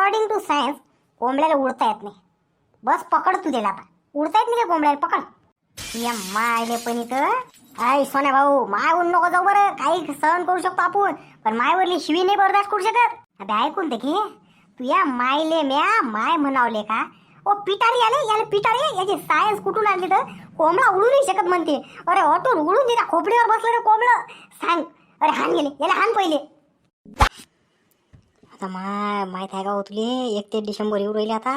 According to science कोंबड्याला उडता येत नाही. बस पकड तू त्याला. आता उडता येत नाही का कोंबड्याला? पकड. या मायले पण इथं आई सोन्या भाऊ मायवरून नको जाऊ बरं. काही सहन करू शकतो आपण, पण मायवरली शिवी नाही बर्दाश्त करू शकत. आता ऐकून ते घे. तू या मायले म्या माय म्हणावले का? ओ पिटारी आले याला पिटारी. याची सायन्स कुठून आणली तर कोंबडा उडू नाही शकत म्हणते. अरे ऑटून उडून तिला खोपडीवर बसलं रे कोंबडं. सांग. अरे हान गेले याला, हान पहिले. आता माहित आहे का हो तुले 31 डिसेंबर येऊ राहिले आता.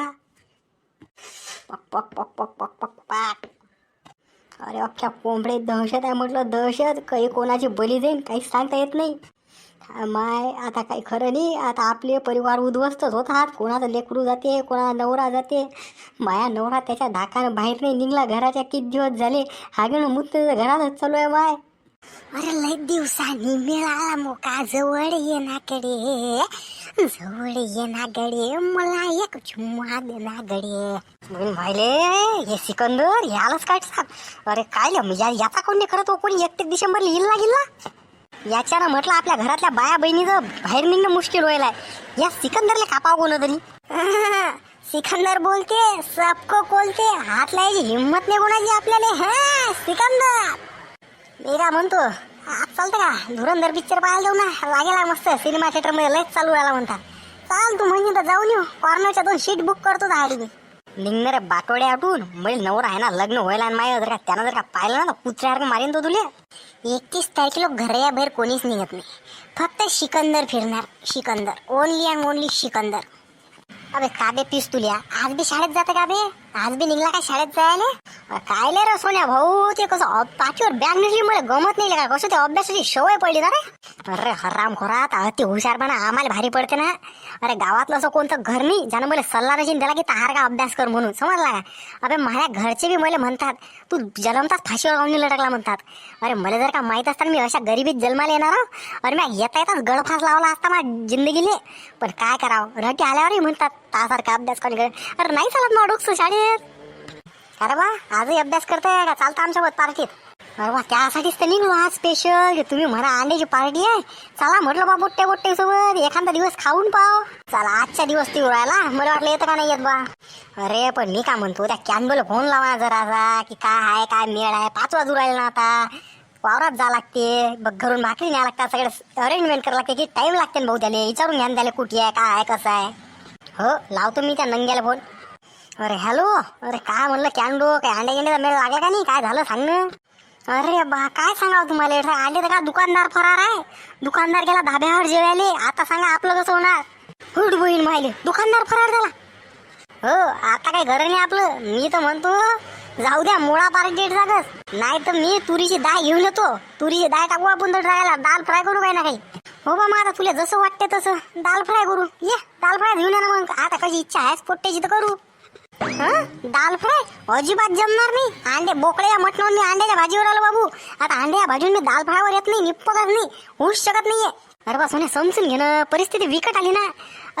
पक पक पक पक पक पक पक. अरे अख्ख्या कोंबडे दहशत आहे म्हटलं, दहशत. काही कोणाची बली जाईल काही सांगता येत नाही. माय आता काही खरं नाही. आता आपले परिवार उद्ध्वस्तच होतात. कोणाचं लेकरू जाते, कोणाचा नवरा जाते. माया नवरा त्याच्या धाकानं बाहेर नाही निघला घराच्या. किती दिवस झाले हागण मुत्त घरातच चालू आहे माय. अरे लय दिवसांनी मिळाला मोका. जवळ येणाकडे, जवळ येणाकडे, मला एक चुम्मा देणाकडे. माहिले हे सिकंदर यालाच काय सांग. अरे काय याचा कोणी करत हो कोणी 31 डिसेंबर इल्ला गिल्ला. याच्यानं म्हटलं आपल्या घरातल्या बाया बहिणीचं बाहेर निघणं मुश्किल व्हायला. या सिकंदरला कापाव कोण तरी. सिकंदर बोलते सबको बोलते. हात लावायची हिंमत नाही कोणाची आपल्याला. हा सिकंदर मी का म्हणतो आज चालतं का धुरंधर पिक्चर पाहायला जाऊ ना. लागेला मस्त सिनेमा थिएटर मध्ये लयच चालू राहिला म्हणतात. चाल तू म्हणजे तर जाऊन येऊ. कॉर्नरच्या 2 सीट बुक करतो दाडी मी. निघणारे बाटोडे आठवून म्हणजे नवरा आहे ना लग्न व्हायला. माय जर का त्यानं जर का पाहिलं ना कुत्र्यासारखं मारेन तो तुले. 31 तारखेला घराबाहेर कोणीच निघत नाही. फक्त सिकंदर फिरणार. Sikandar only and only Sikandar. अबे काबे पीस तुल्या आज बी शाळेत जाते का बे? आज बी निघला काय शाळेत जायला? काय रे सोन्या भाऊ ते कसं पाठीवर बॅग नसली मला गमत नाही का. कसं ते अभ्यासाची सवय पडली ना रे. अरे हराम खोरात अति हुशारपणा आम्हाला भारी पडते ना. अरे गावातलं असं कोणतं घर नाही ज्यानं मला सल्ला नशीन त्याला की ताहार का अभ्यास कर म्हणून. समजला का? अबे माझ्या घरचे बी मला म्हणतात तू जन्मताच फाशीवर गावून लटकला म्हणतात. अरे मला जर का माहित असताना मी अशा गरिबीत जन्माला येणार. अरे मी येता येताच गळफास लावला असता माझ्या जिंदगीने. पण काय करावं रटी आल्यावरही म्हणतात तासारखा अभ्यास कोणी करे. अरे नाही चालत मग डोकं शाळेत. अरे बा आजही अभ्यास करताय का? चालतं आमच्यासोबत पार्टीत. अरे वा त्यासाठीच तर निघलो आज स्पेशल. तुम्ही म्हणा अंड्याची पार्टी आहे. चला म्हटलं बा बोट्टे बोट्टे सोबत एखादा दिवस खाऊन पाव. चला आजच्या दिवस ती उरायला. मला वाटलं येतं का नाही येत बा. अरे पण मी का म्हणतो त्या कॅनबोला फोन लावा जरासा की काय आहे काय मेळ आहे. 5 वाजू राहिले ना आता. वावरात जा लागते बघ घरून भाकरी न्याय लागतात. सगळं अरेंजमेंट करावं लागते की टाइम लागते भाऊ. त्याने विचारून घ्या त्याला कुठे आहे काय आहे कसं आहे. हो लावतो मी त्या नंग्याला फोन. अरे हॅलो. अरे काय म्हणलं कॅन्डो काय अंड्या गिंड्याचा मेळ लागला का नाही? काय झालं सांग ना. अरे बा काय सांगावं तुम्हाला. आले तर का दुकानदार फरार आहे. दुकानदार गेला धाब्यावर जेवायले. आता सांगा आपलं कसं होणार. हुड बहीण माहिले दुकानदार फरार झाला. हो आता काही घर नाही आपलं. मी तर म्हणतो जाऊ द्या मुळा पार्टीत जागच. नाही तर मी तुरीची डाळ घेऊन येतो. तुरीची डाळ टाकू आपण तर ड्रायला दाल फ्राय करू काही ना काही. हो बा मग आता तुला जसं वाटते तसं दाल फ्राय करू. ये दाल फ्राय घेऊन ये ना मग. आता कशी इच्छा आहे पोट्ट्याची तर करू. दाल फ्राय अजिबात जमणार नाही. अंडे बोकड्या मटणावर मी अंड्याच्या भाजीवर आलो बाबू. आता अंड्या भाजीवर मी दाल फ्रायवर येत नाही. निप्पकच नाही होऊच शकत नाहीये. अरे बा सोन्या समजून घेणं परिस्थिती विकट आली ना.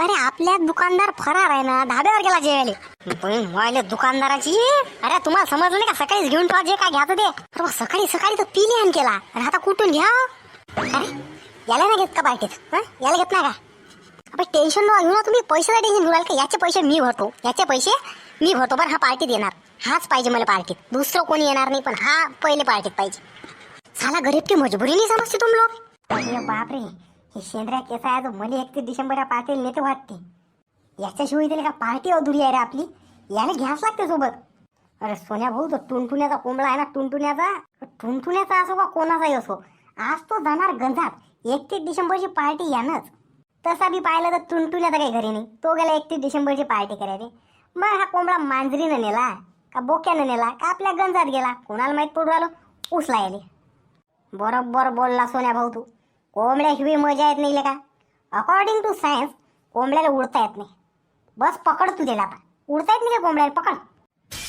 अरे आपल्या दुकानदार फरार आहे ना. धाब्यावर गेला जेवायला. दुकानदाराची अरे तुम्हाला समजलं नाही का? सकाळीच घेऊन ठेवा जे काय घ्यायचं ते. अरे बा सकाळी सकाळी तर पिली आण केला. अरे आता कुठून घ्या. अरे याला नाही घेत का पार्टीत? याला घेत नाही का? अबे टेन्शन नका घेऊ ना तुम्ही. पैशाचा टेन्शन घेऊ का? याचे पैसे मी भरतो. याचे पैसे मी भरतो. बरं हा पार्टीत येणार. हाच पाहिजे मला पार्टीत. दुसरं कोणी येणार नाही. पण हा पहिले पार्टीत पाहिजे. साला गरीब की मजबुरी नाही समजते तुम लोग. अरे बापरे हे शेंद्र्या केसा आहे जो मला 31 डिसेंबर पार्टीला नेते वाटते. याच्याशिवाय त्याला का पार्टी अधुरी आहे रे आपली. याला घ्यास लागते सोबत. अरे सोन्या भाऊ तो टुनटुण्याचा कोंबडा आहे ना. टुनटुण्याचा असो का कोणाचाही असो आज तो जाणार गंजात. 31 डिसेंबरची पार्टी यानच. तसा बी पाहिलं तर टुनटुण्याचा काही घरी नाही. तो गेला 31 डिसेंबरची पार्टी करायला. मग हा कोंबडा मांजरीनं नेला का बोक्यानं नेला का आपल्या गंजात गेला कोणाला माहित पडू आलो. उसला याले. बरोबर बोलला सोन्या भाऊ तू. कोंबड्या शिवाय मजा येत नाही का? अकॉर्डिंग टू सायन्स कोंबड्याला उडता येत नाही. बस पकड तू त्याला. आता उडता येत नाही का कोंबड्याला? पकड.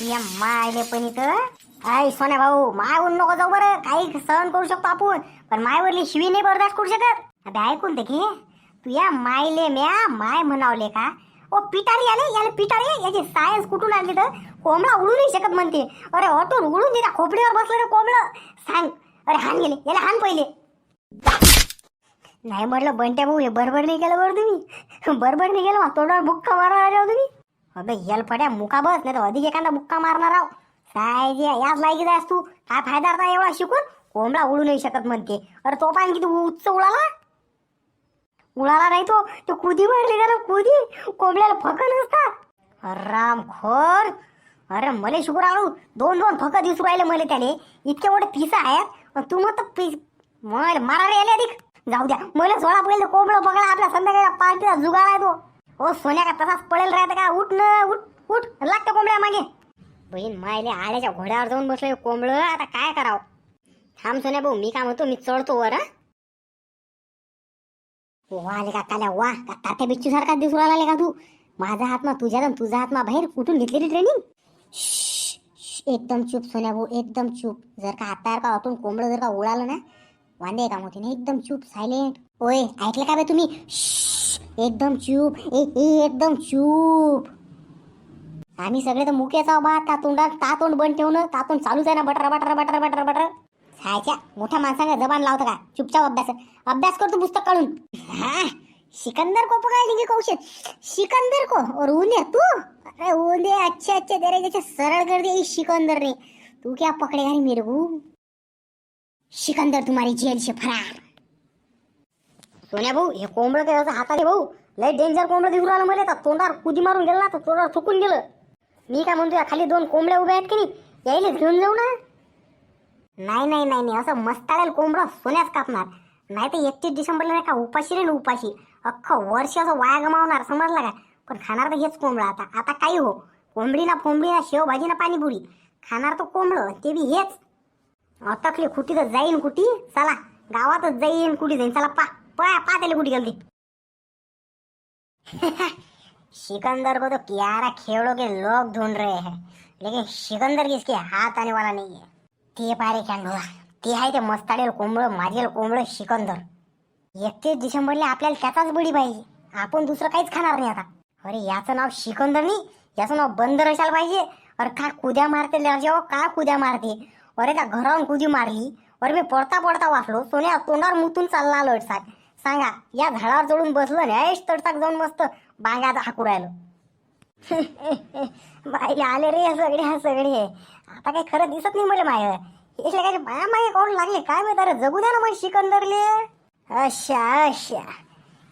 या मायले पण इथं आई सोन्या भाऊ मायवरून नको जाऊ बरं. काही सहन करू शकतो आपण, पण मायवरली शिवी नाही बर्दाश्त करू शकत. आता ऐकून ते घे. तू या मायले म्या माय म्हणावले का? ओ पिटारी आले याला पिटारी. याची सायन्स कुठून आणली तर कोंबडा उडू नाही शकत म्हणते. अरे ऑटून उडून तिला खोपडीवर बसलं रे कोंबडं. सांग. अरे हान गेले याला, हान पहिले. नाही म्हटलं बंट्या भाऊ, हे बरोबर नाही केलं बरं तुम्ही. बरोबर नाही केलं. तोंडावर बुक्का मारणार आले हो तुम्ही. अबे येलफड्या, मुका बस, नाही तर अधिक एखादा बुक्का मारणार आहो. काय जे याच लायकी जायस तू. काय फायदा आता एवढा शिकून. कोंबडा उडू नाही शकत म्हणते. अरे तो पाहिजे किती उच्च उडाला. उडाला नाही तो कुदी मारली त्याला, कुदी. कोंबड्याला फक नसतात. रामखोर. अरे मले शुक्र आलो, 2-2 फक दिसू राहिले मले त्याने. इतके मोठे पिसा आहेत. तू मग पीस मग मारायला आले अधिक. जाऊ द्या मला सोळा पहिले कोंबडं पकडा. आपल्या संध्याकाळी पार्टीचा जुगाड आहे तो. हो सोन्या का तसाच पडेल राहतं का. उठ न उठ उठ लागतं कोंबड्या मागे. बहीण मायले आळ्याच्या घोड्यावर जाऊन बसलोय कोंबडं. आता काय करावं. थांब सोन्या भाऊ, मी काय म्हणतो, मी चढतो वर. वा आले का काल्या, वा का तात्या बिच्चू सारखा दिसू राहिला का तू. माझा हात मा तुझ्या तुझा हात मा बाहेर. कुठून घेतलेली ट्रेनिंग. एकदम चूप सोन्या भाऊ, एकदम चूप. जर का हातावर का वाटून कोंबडं जर का उडालं ना, वांदे काम होते ना. एकदम चूप, सायलेंट. ओय ऐकलं का बे तुम्ही. एकदम चूप. एकदम चूप. आम्ही सगळे तर मुकेचा बा. ता तोंड बंद ठेवून तातोंड चालूच आहे ना. Butter butter butter butter butter. खायच्या मोठ्या माणसाने जबान लावतं का. चुपचाप अभ्यास करतो पुस्तक काढून. हा सिकंदर को पकड़ने की कोशिश. सिकंदर को और ऊंधे तू. अरे ऊंधे अच्छे अच्छे तेरे जैसे सरल कर दिया इस सिकंदर ने. तू क्या पकड़ेगा नहीं मेरे को. सिकंदर तुम्हारी जेल से फरार. सोन्या भाऊ, हे कोंबडं काय असं हाताने भाऊ लय डेंजर कोंबडं दिसू राहिलं मला. तर तोंडावर कुदी मारून गेलं ना, तर तोंडावर थुकून गेलं. मी काय म्हणतोय, खाली 2 कोंबड्या उभ्या आहेत की नाही, यायला घेऊन जाऊ ना. नाही नाही नाही नाही, असं मस्ताळेल कोंबडं सोन्याच कापणार. नाही तर 31 डिसेंबरला नाही का उपाशी रे उपाशी. अख्खं वर्ष असं वाया गमावणार, समजलं का. पण खाणार तर हेच कोंबडं. आता काही हो, कोंबडी ना शेवभाजी ना पाणीपुरी खाणार तो कोंबडं, ते बी हेच. अटकली कुठी तर जाईन कुठी. चला गावातच जाईन कुठी जाईन. चला पा त्याला कुठी गेलती. सिकंदर को तो क्यारा खेड़ों के लोग ढूंढ रहे हैं, लेकिन सिकंदर किसके हाथ आने वाला नहीं है. ते पारे कॅन्डोला, ते आहे ते मस्ताडेल कोंबडं, माझेल कोंबडं सिकंदर. 31 डिसेंबरला आपल्याला त्याचाच बळी पाहिजे. आपण दुसरं काहीच खाणार नाही आता. अरे याचं नाव सिकंदर नाही, याचं नाव बंदर असायला पाहिजे. अरे काय कुद्या मारते जेव्हा, काय कुद्या मारते. अरे त्या घरावरून कुदी मारली. अरे मी पडता पडता वाचलो. सोन्या तोंडावर मुतून चालला लटसाक. सांगा या झाडावर चढून बसलो ना, तडसाक जाऊन मस्त बांग्यात हाकू राहिलो. बाईले आले रे हा सगळे. आता काही खरं दिसत नाही मला माय. हे काय बाया मागे कोण लागले काय माहिती. अरे जगू द्या ना मग सिकंदरले. अच्छा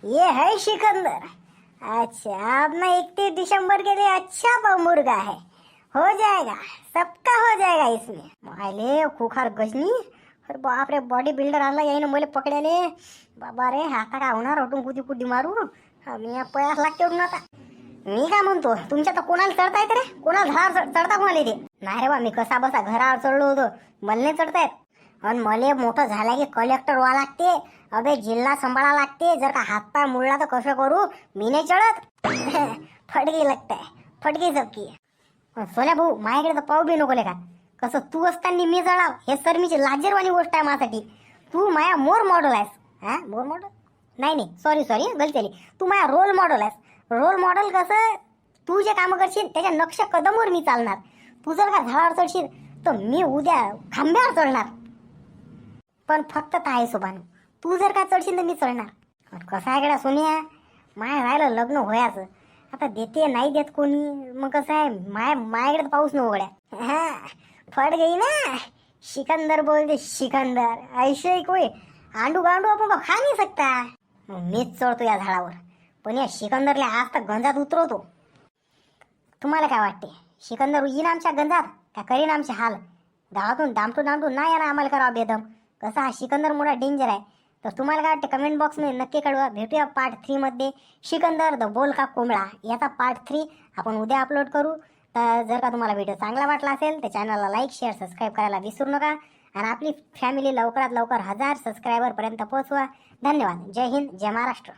ये है सिकंदर. अच्छा अब ना 31 दिसंबर के लिए अच्छा मुर्गा है. हो जाएगा, सबका हो जाएगा इसमें. मायले खुखार गजनी. अरे बाप रे, बॉडी बिल्डर आला यायनं मला पकड्याले. बाबा रे, आता काय होणार होटून कुदी मारू. मी पयास लागते उठून आता. मी काय म्हणतो, तुमच्या तर कोणाला चढता येते रे. कोणाला झाडावर चढता कोणाला येते. नाही रे बा, मी कसा बसा घरावर चढलो होतो. मला नाही चढता येत. आणि मला मोठं झाला की कलेक्टर व्हा लागते. अबे जिल्हा सांभाळा लागते. जर का हातपाय मुळला तर कसं करू. मी नाही चढत. फटकी लागताय, फटकी सबकी. सोन्या भाऊ, माझ्याकडे तर पाहू बी नको का. कसं तू असताना मी चढाव, हे शर्मीची लाजेरवाणी गोष्ट आहे माझ्यासाठी. तू माझ्या मोर मॉडेल आहेस. हा मोर मॉडेल नाही सॉरी गलती आली. तू माझ्या रोल मॉडेल आहेस. रोल मॉडेल कसं, तू जे कामं करशील त्याच्या नक्ष कदमवर मी चालणार. तू जर का झाडावर चढशील तर मी उद्या खांब्यावर चढणार. पण फक्त आहे सोबानू, तू जर का चढशील तर मी चढणार. कसं आहे गड्या सोनिया, माय राहिलं लग्न होयाचं. आता देते नाही देत कोणी. मग कसं आहे, मायाकडे पाऊस न उघड्या. हा फट गई ना. सिकंदर बोलते सिकंदर. ऐसे कोई आंडू गांडू आपण खा नाही सकता. मीच चढतो या झाडावर. पण या सिकंदरला आज तर गंजात उतरवतो. तुम्हाला काय वाटते, सिकंदर येईन आमच्या गंजात का करीन आमचे हाल. गावातून दामटून नाही यार आम्हाला करावं बेदम. कसा हा सिकंदर मोठा डेंजर आहे. तर तुम्हाला काय वाटते कमेंट बॉक्समध्ये नक्की कळवा. भेटूया पार्ट 3 मध्ये. सिकंदर द बोल का कोंबडा याचा पार्ट 3 आपण उद्या अपलोड करू. तर जर का तुम्हाला व्हिडिओ चांगला वाटला असेल तर चॅनलला लाईक शेअर सबस्क्राईब करायला विसरू नका. आणि आपली फॅमिली लवकरात लवकर 1000 सबस्क्रायबरपर्यंत पोहोचवा. धन्यवाद. जय हिंद, जय महाराष्ट्र.